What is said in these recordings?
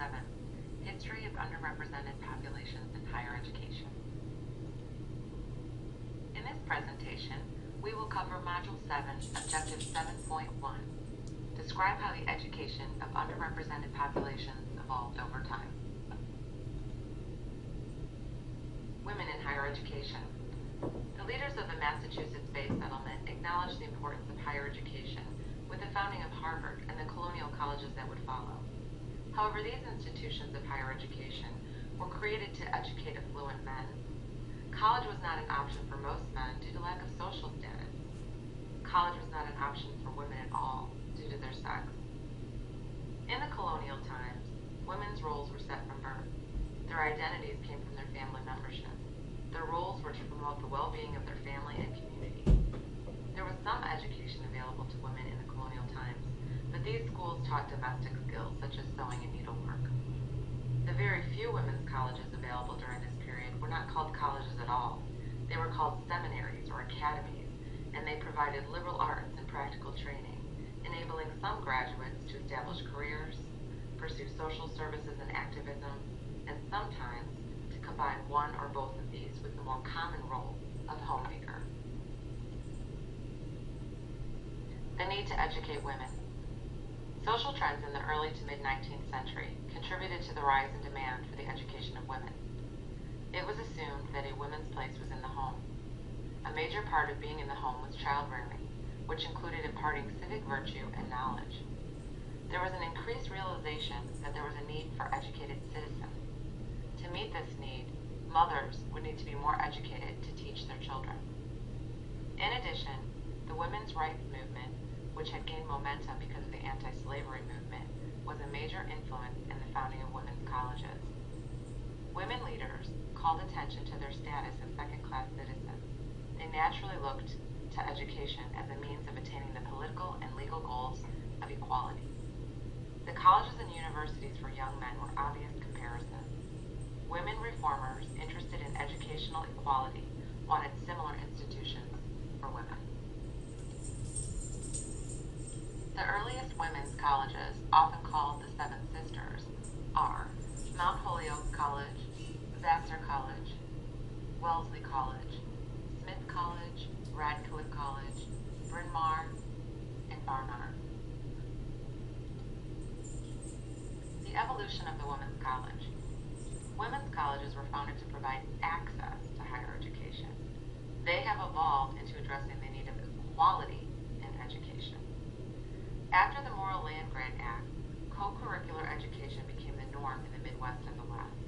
7, History of Underrepresented Populations in Higher Education. In this presentation, we will cover Module 7, Objective 7.1. Describe how the education of underrepresented populations evolved over time. Women in higher education. The leaders of the Massachusetts-based settlement acknowledged the importance of higher education with the founding of Harvard and the colonial colleges that would follow. However, these institutions of higher education were created to educate affluent men. College was not an option for most men due to lack of social status. College was not an option for women at all due to their sex. In the colonial times, women's roles were set from birth. Their identities came from their family membership. Their roles were to promote the well-being of their family and community. There was some education available to women in the colonial times, but these schools taught domestic skills such as sewing and needlework. The very few women's colleges available during this period were not called colleges at all. They were called seminaries or academies, and they provided liberal arts and practical training, enabling some graduates to establish careers, pursue social services and activism, and sometimes to combine one or both of these with the more common role of homemaker. The need to educate women. Social trends in the early to mid-19th century contributed to the rise in demand for the education of women. It was assumed that a woman's place was in the home. A major part of being in the home was child rearing, which included imparting civic virtue and knowledge. There was an increased realization that there was a need for educated citizens. To meet this need, mothers would need to be more educated to teach their children. In addition, the women's rights movement, which had gained momentum because of the anti-slavery movement, was a major influence in the founding of women's colleges. Women leaders called attention to their status as second-class citizens. They naturally looked to education as a means of attaining the political and legal goals of equality. The colleges and universities for young men were obvious comparisons. Women reformers interested in educational equality wanted similar institutions for women. The earliest women's colleges, often called the Seven Sisters, are Mount Holyoke College, Vassar College, Wellesley College, Smith College, Radcliffe College, Bryn Mawr, and Barnard. The evolution of the women's college. Women's colleges were founded to provide access to higher education. They have evolved into addressing the need of equality in education. After the Morrill Land Grant Act, co-curricular education became the norm in the Midwest and the West.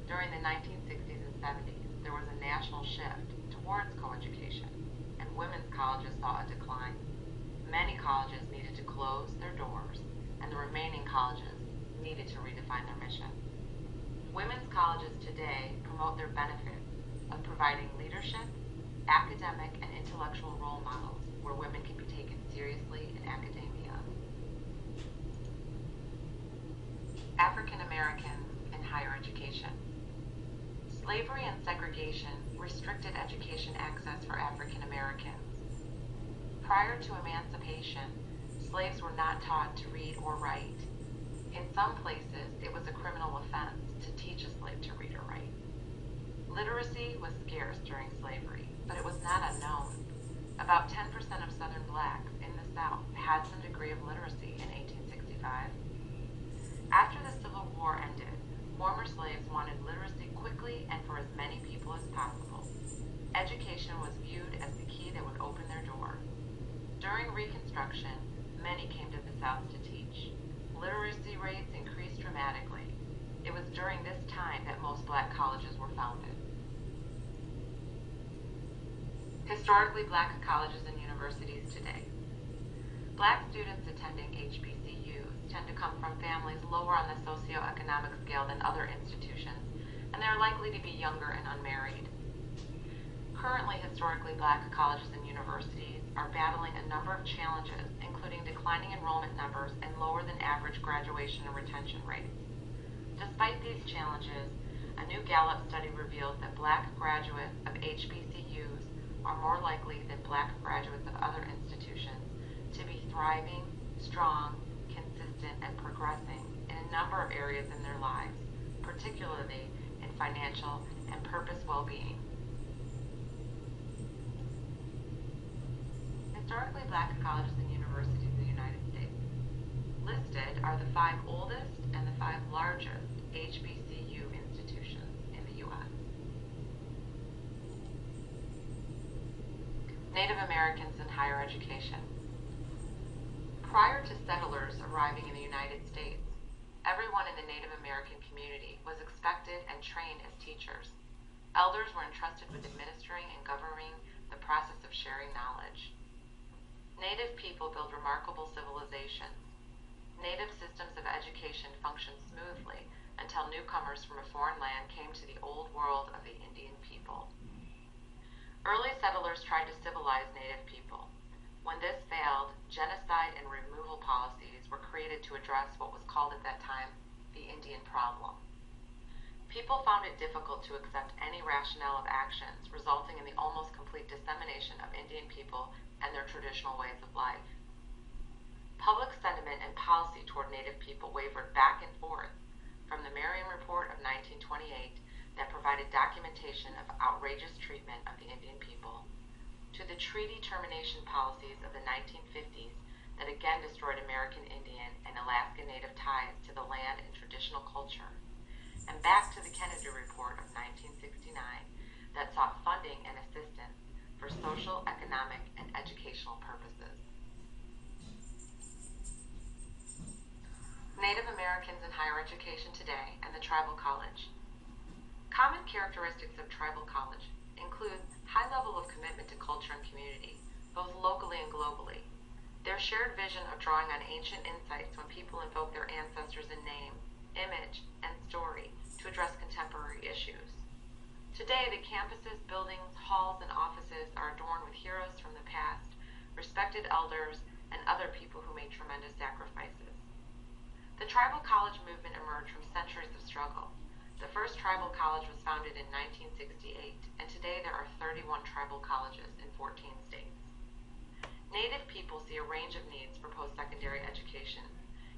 During the 1960s and 70s, there was a national shift towards co-education, and women's colleges saw a decline. Many colleges needed to close their doors, and the remaining colleges needed to redefine their mission. Women's colleges today promote their benefits of providing leadership, academic, and intellectual role models where women can be taken seriously in academia. African Americans in higher education. Slavery and segregation restricted education access for African Americans. Prior to emancipation, slaves were not taught to read or write. In some places, it was a criminal offense to teach a slave to read or write. Literacy was scarce during slavery, but it was not unknown. About 10% of Southern blacks in the South had some degree of literacy in 1865. After the Civil War ended, former slaves wanted literacy quickly and for as many people as possible. Education was viewed as the key that would open their door. During Reconstruction, many came to the South to teach. Literacy rates increased dramatically. It was during this time that most black colleges were founded. Historically black colleges and universities today. Black students attending HBCUs tend to come from families lower on the socioeconomic scale than other institutions, and they're likely to be younger and unmarried. Currently, historically black colleges and universities are battling a number of challenges, including declining enrollment numbers and lower than average graduation and retention rates. Despite these challenges, a new Gallup study reveals that black graduates of HBCUs are more likely than black graduates of other institutions to be thriving, strong, consistent, and progressing in a a number of areas in their lives, particularly in financial and purpose well-being. Historically Black colleges and universities in the United States. Listed are the 5 oldest and the 5 largest HBCU institutions in the U.S. Native Americans in higher education. Prior to settlers arriving in the United States, everyone in the Native American community was expected and trained as teachers. Elders were entrusted with administering and governing the process of sharing knowledge. Native people built remarkable civilizations. Native systems of education functioned smoothly until newcomers from a foreign land came to the old world of the Indian people. Early settlers tried to civilize Native people. When this failed, genocide and removal policies were created to address what was called at that time the Indian problem. People found it difficult to accept any rationale of actions, resulting in the almost complete dissemination of Indian people and their traditional ways of life. Public sentiment and policy toward Native people wavered back and forth, from the Merriam Report of 1928 that provided documentation of outrageous treatment of the Indian people, to the treaty termination policies of the 1950s that again destroyed American Indian and Alaska Native ties to the land and traditional culture, and back to the Kennedy Report of 1969 that sought funding and assistance for social, economic, and educational purposes. Native Americans in higher education today and the tribal college. Common characteristics of tribal college include high level of commitment to culture and community, both locally and globally. Their shared vision of drawing on ancient insights when people invoke their ancestors in name, image, and story to address contemporary issues. Today, the campuses, buildings, halls, and offices are adorned with heroes from the past, respected elders, and other people who made tremendous sacrifices. The tribal college movement emerged from centuries of struggle. The first tribal college was founded in 1968, and today there are 31 tribal colleges in 14 states. Native people see a range of needs for post-secondary education,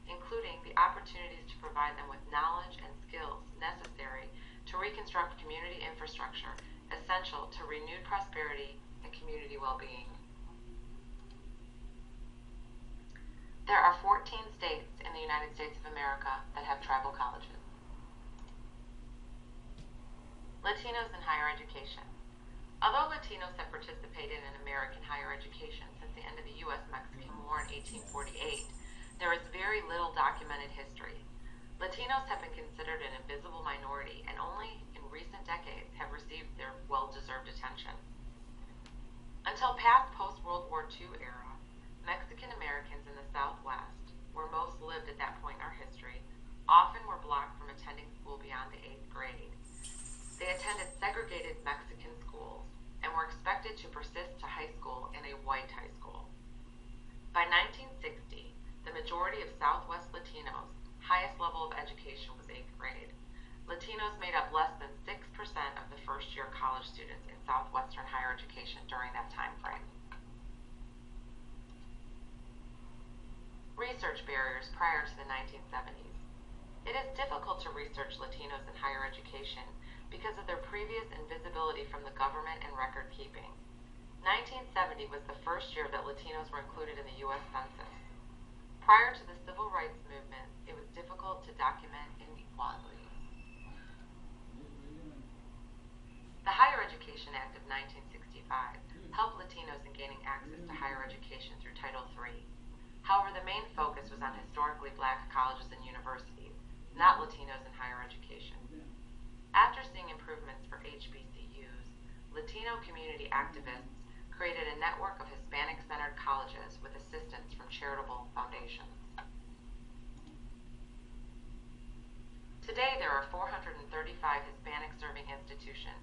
including the opportunities to provide them with knowledge and skills necessary to reconstruct community infrastructure essential to renewed prosperity and community well-being. There are 14 states in the United States of America that have tribal colleges. Latinos in higher education. Although Latinos have participated in American higher education since the end of the U.S.-Mexican War in 1848, there is very little documented history. Latinos have been considered an invisible minority and only in recent decades have received their well-deserved attention. Until past post-World War II era, Mexican Americans in the Southwest, where most lived at that point in our history, often were blocked from attending school beyond the 8th grade. They attended segregated Mexican schools and were expected to persist to high school in a white high school. By 1960, the majority of Southwest Latinos' highest level of education was 8th grade. Latinos made up less than 6% of the first-year college students in Southwestern higher education during that time frame. Research barriers prior to the 1970s. It is difficult to research Latinos in higher education because of their previous invisibility from the government and record keeping. 1970 was the first year that Latinos were included in the U.S. Census. Prior to the Civil Rights Movement, it was difficult to document inequalities. The Higher Education Act of 1965 helped Latinos in gaining access to higher education through Title III. However, the main focus was on historically Black colleges and universities, not Latinos in higher education. After seeing improvements for HBCUs, Latino community activists created a network of Hispanic-centered colleges with assistance from charitable foundations. Today, there are 435 Hispanic-serving institutions